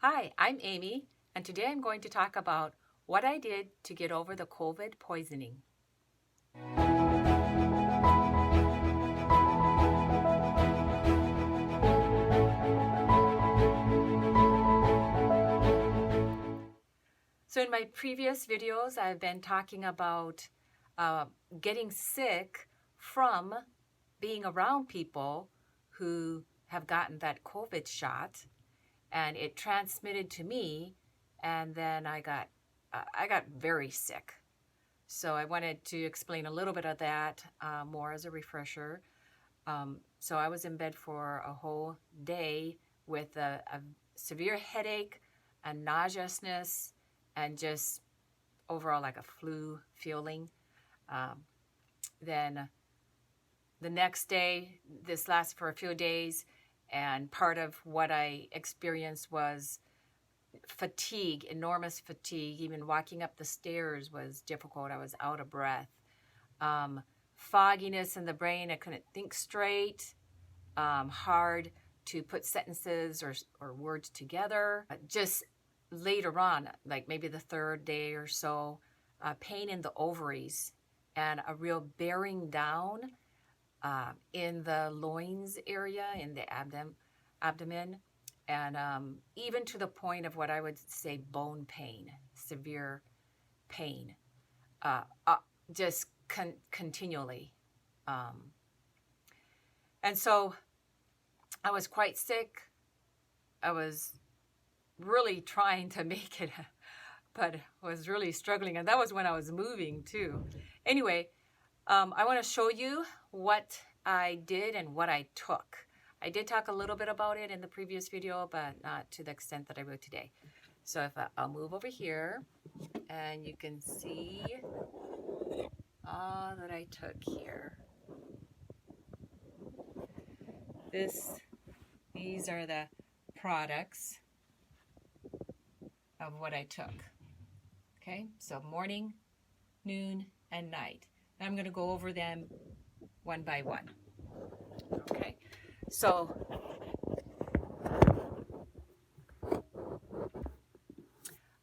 Hi, I'm Amy, and today I'm going to talk about what I did to get over the COVID poisoning. So in my previous videos, I've been talking about getting sick from being around people who have gotten that COVID shot, and it transmitted to me, and then I got very sick. So I wanted to explain a little bit of that more as a refresher. So I was in bed for a whole day with a severe headache and nauseousness and just overall like a flu feeling. Then the next day, this lasted for a few days, and part of what I experienced was fatigue, enormous fatigue. Even walking up the stairs was difficult. I was out of breath. Fogginess in the brain. I couldn't think straight. Hard to put sentences or words together. Just later on, like maybe the third day or so, pain in the ovaries and a real bearing down in the loins area, in the abdomen, and even to the point of what I would say bone pain, severe pain, just continually. And so I was quite sick. I was really trying to make it, but was really struggling. And that was when I was moving too. Anyway, I want to show you what I did and what I took. I did talk a little bit about it in the previous video, but not to the extent that I will today. So if I'll move over here, and you can see all that I took here. These are the products of what I took. Okay, so morning, noon, and night. And I'm going to go over them one by one. Okay, so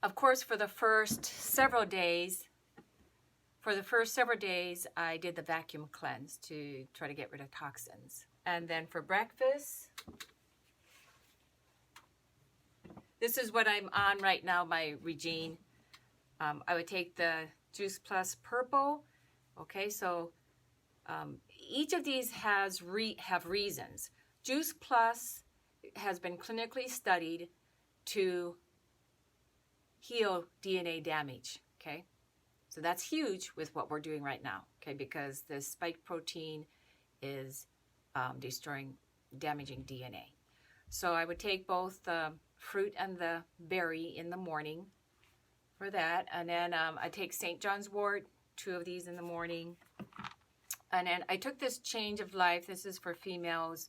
of course for the first several days, I did the vacuum cleanse to try to get rid of toxins. And then for breakfast, this is what I'm on right now, my regime. I would take the Juice Plus Purple. Okay, so each of these have reasons. Juice Plus has been clinically studied to heal DNA damage. Okay, so that's huge with what we're doing right now. Okay, because the spike protein is damaging DNA. So I would take both the fruit and the berry in the morning for that, and then I take St. John's wort, 2 of these in the morning. And then I took this Change of Life. This is for females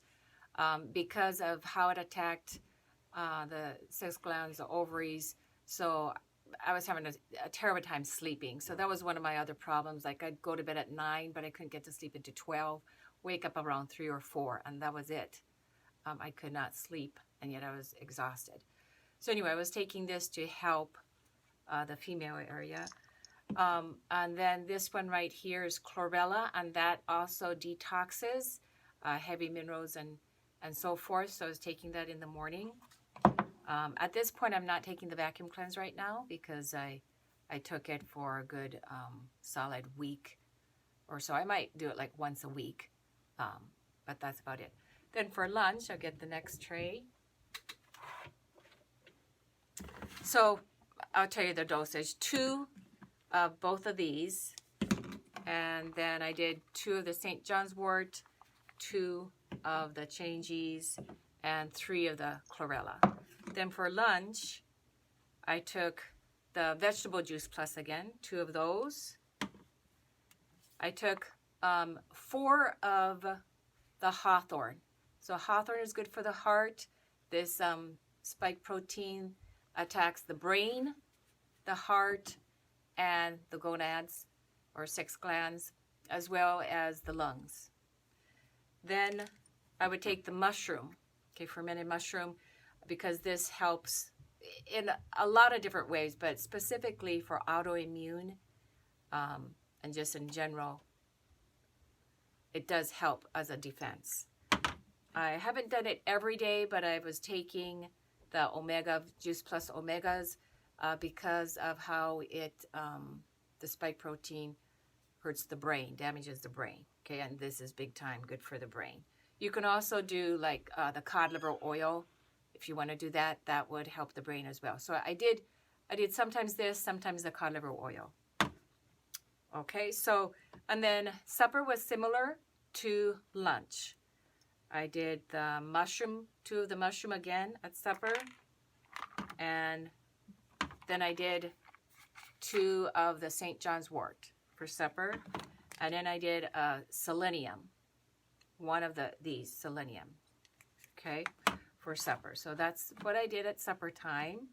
because of how it attacked the sex glands, the ovaries. So I was having a terrible time sleeping. So that was one of my other problems. Like I'd go to bed at 9, but I couldn't get to sleep until 12, wake up around 3 or 4, and that was it. I could not sleep, and yet I was exhausted. So anyway, I was taking this to help the female area. And then this one right here is Chlorella, and that also detoxes heavy minerals and so forth. So I was taking that in the morning. At this point, I'm not taking the vacuum cleanse right now because I took it for a good solid week or so. I might do it like once a week, but that's about it. Then for lunch, I'll get the next tray. So I'll tell you the dosage. 2 of both of these, and then I did 2 of the St. John's wort, 2 of the Changease, and 3 of the Chlorella. Then for lunch, I took the Vegetable Juice Plus again, 2 of those. I took 4 of the Hawthorn. So Hawthorn is good for the heart. This spike protein attacks the brain, the heart, and the gonads or sex glands, as well as the lungs. Then I would take the mushroom, okay, fermented mushroom, because this helps in a lot of different ways, but specifically for autoimmune and just in general, it does help as a defense. I haven't done it every day, but I was taking the Omega Juice Plus Omegas because of how it, the spike protein hurts the brain, damages the brain. Okay, and this is big time good for the brain. You can also do like the cod liver oil. If you want to do that, that would help the brain as well. So I did sometimes this, sometimes the cod liver oil. Okay, so, and then supper was similar to lunch. I did the mushroom, 2 of the mushroom again at supper. And then I did 2 of the St. John's wort for supper. And then I did selenium, 1 of these selenium, okay, for supper. So that's what I did at supper time.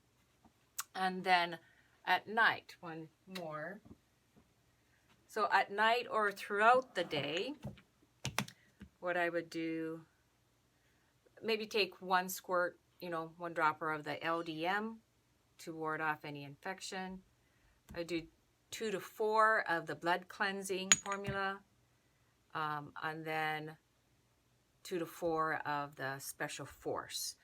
And then at night, 1 more. So at night or throughout the day, what I would do, maybe take 1 squirt, 1 dropper of the LDM to ward off any infection. I do 2 to 4 of the blood cleansing formula, and then 2 to 4 of the special force.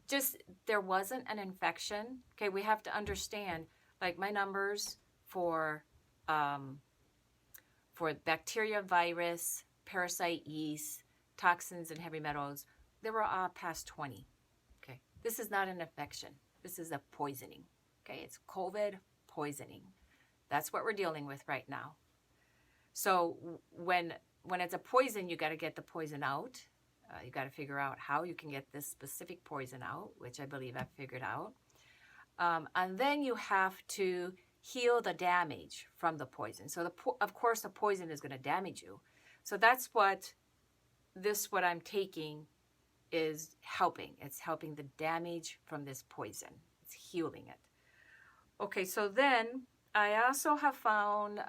Just, there wasn't an infection. Okay, we have to understand, like my numbers for bacteria, virus, parasite, yeast, toxins, and heavy metals, they were all past 20. Okay, this is not an infection. This is a poisoning. Okay, it's COVID poisoning. That's what we're dealing with right now. So when it's a poison, you got to get the poison out. You got to figure out how you can get this specific poison out, which I believe I've figured out. And then you have to heal the damage from the poison. So of course the poison is going to damage you. So that's what I'm taking is helping. It's helping the damage from this poison. It's healing it. Okay, so then I also have found,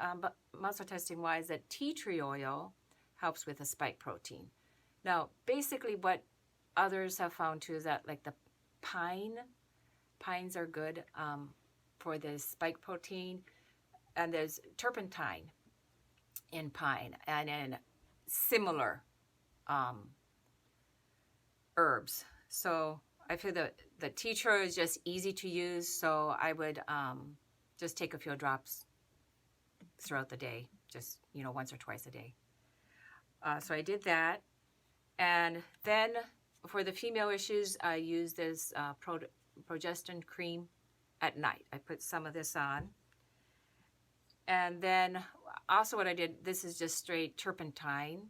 muscle testing wise, that tea tree oil helps with the spike protein. Now, basically what others have found too is that like the pines are good for the spike protein, and there's turpentine in pine and in similar herbs. So I feel that the tea tree is just easy to use, so I would just take a few drops throughout the day, just, once or twice a day. So I did that. And then for the female issues, I use this progestin cream at night. I put some of this on. And then also what I did, this is just straight turpentine,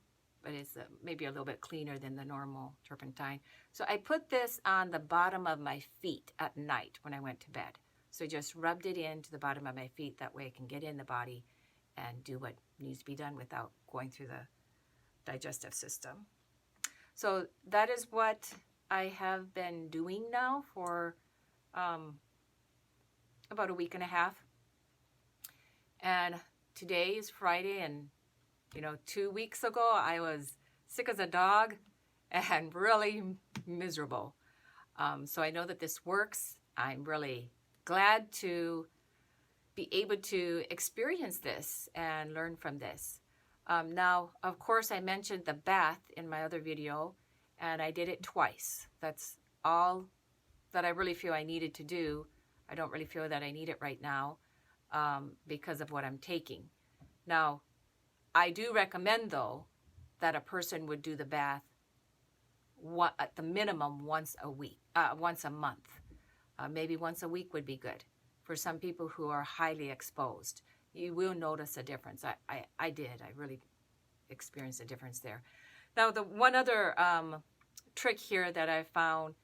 but it's maybe a little bit cleaner than the normal turpentine. So I put this on the bottom of my feet at night when I went to bed. So just rubbed it into the bottom of my feet. That way I can get in the body and do what needs to be done without going through the digestive system. So that is what I have been doing now for about a week and a half. And today is Friday, and 2 weeks ago I was sick as a dog and really miserable. So I know that this works. I'm really glad to be able to experience this and learn from this. Now, of course, I mentioned the bath in my other video, and I did it twice. That's all that I really feel I needed to do. I don't really feel that I need it right now because of what I'm taking. Now, I do recommend, though, that a person would do the bath at the minimum once a month. Maybe once a week would be good. For some people who are highly exposed, you will notice a difference. I did. I really experienced a difference there. Now, the one other trick here that I found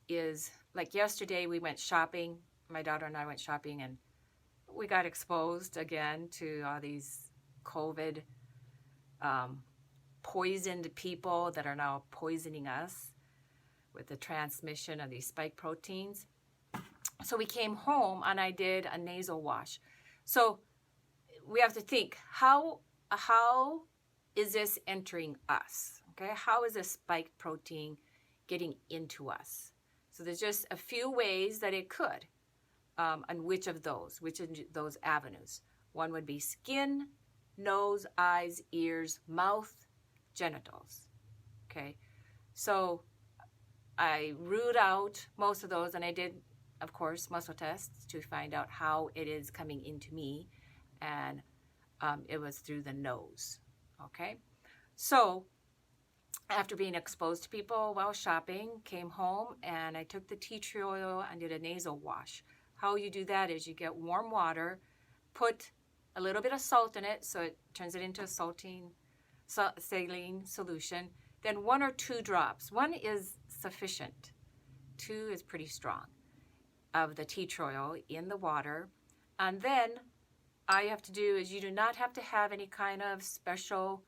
is, like yesterday we went shopping. My daughter and I went shopping, and we got exposed again to all these COVID poisoned people that are now poisoning us with the transmission of these spike proteins. So we came home and I did a nasal wash. So we have to think, how is this entering us? Okay, how is this spike protein getting into us? So there's just a few ways that it could, and which of those avenues. One would be skin, nose, eyes, ears, mouth, genitals. Okay, so I ruled out most of those, and I did, of course, muscle tests to find out how it is coming into me, and it was through the nose. Okay, so after being exposed to people while shopping, came home and I took the tea tree oil and did a nasal wash. How you do that is you get warm water, put a little bit of salt in it so it turns it into a saline solution, then 1 or 2 drops. 1 is sufficient. 2 is pretty strong of the tea tree oil in the water. And then all you have to do is you do not have to have any kind of special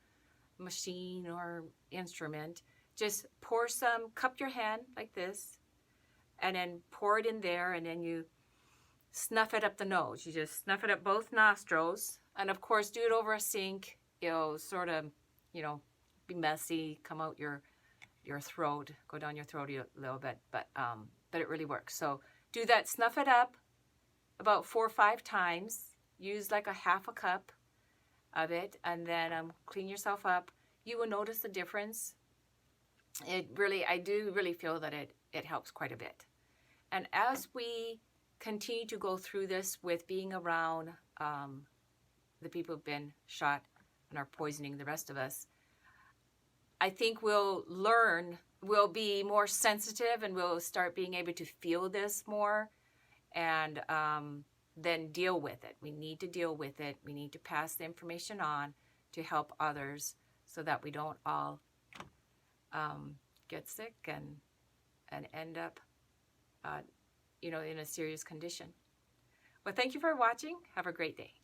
machine or instrument. Just pour some, cup your hand like this, and then pour it in there, and then you snuff it up the nose. You just snuff it up both nostrils, and of course do it over a sink. It'll sort of, you know, be messy, come out your throat, go down your throat a little bit, but it really works. So do that, snuff it up about 4 or 5 times. Use like a half a cup of it, and then clean yourself up. You will notice the difference. I do really feel that it helps quite a bit. And as we continue to go through this with being around the people who've been shot and are poisoning the rest of us, I think we'll be more sensitive, and we'll start being able to feel this more, and then deal with it. We need to deal with it. We need to pass the information on to help others so that we don't all get sick and end up in a serious condition. Well, thank you for watching. Have a great day.